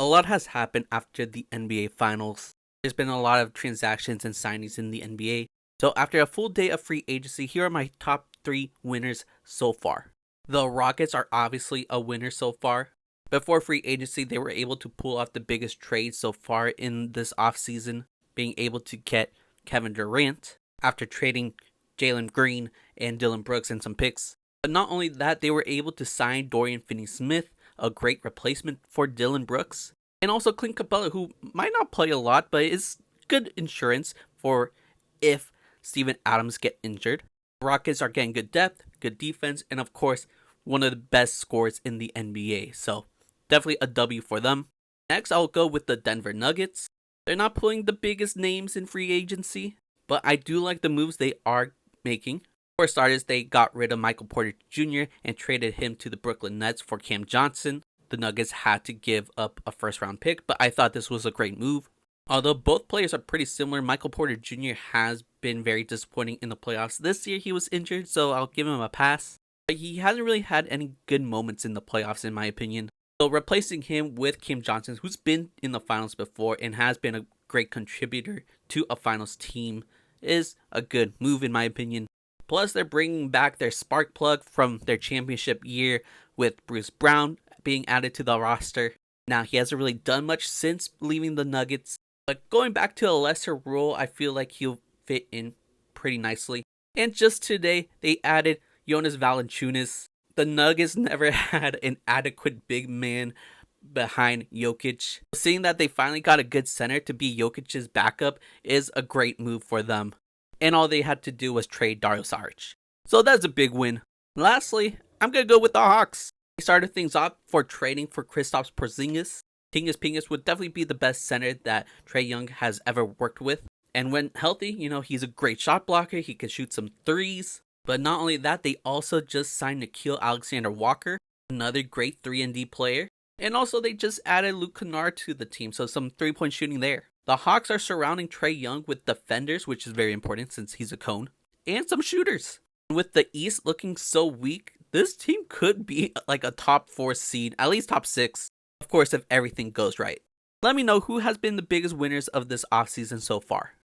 A lot has happened after the NBA Finals. There's been a lot of transactions and signings in the NBA. So after a full day of free agency, here are my top 3 winners so far. The Rockets are obviously a winner so far. Before free agency, they were able to pull off the biggest trade so far in this offseason, being able to get Kevin Durant after trading Jalen Green and Dylan Brooks and some picks. But not only that, they were able to sign Dorian Finney-Smith, a great replacement for Dylan Brooks, and also Clint Capella, who might not play a lot, but is good insurance for if Steven Adams get injured. The Rockets are getting good depth, good defense, and of course, one of the best scorers in the NBA. So definitely a W for them. Next, I'll go with the Denver Nuggets. They're not pulling the biggest names in free agency, but I do like the moves they are making. For starters, they got rid of Michael Porter Jr. and traded him to the Brooklyn Nets for Cam Johnson. The Nuggets had to give up a first round pick, but I thought this was a great move. Although both players are pretty similar, Michael Porter Jr. has been very disappointing in the playoffs. This year he was injured, so I'll give him a pass. But he hasn't really had any good moments in the playoffs in my opinion. So replacing him with Cam Johnson, who's been in the finals before and has been a great contributor to a finals team, is a good move in my opinion. Plus, they're bringing back their spark plug from their championship year with Bruce Brown being added to the roster. Now, he hasn't really done much since leaving the Nuggets, but going back to a lesser role, I feel like he'll fit in pretty nicely. And just today, they added Jonas Valanciunas. The Nuggets never had an adequate big man behind Jokic. Seeing that they finally got a good center to be Jokic's backup is a great move for them. And all they had to do was trade Dario Saric. So that's a big win. Lastly, I'm going to go with the Hawks. They started things off for trading for Kristaps Porzingis. Pingus would definitely be the best center that Trae Young has ever worked with. And when healthy, he's a great shot blocker. He can shoot some threes. But not only that, they also just signed Nickeil Alexander-Walker, another great 3-and-D player. And also they just added Luke Kennard to the team, so some three-point shooting there. The Hawks are surrounding Trae Young with defenders, which is very important since he's a cone, and some shooters. With the East looking so weak, this team could be like a top 4 seed, at least top 6. Of course, if everything goes right. Let me know who has been the biggest winners of this offseason so far.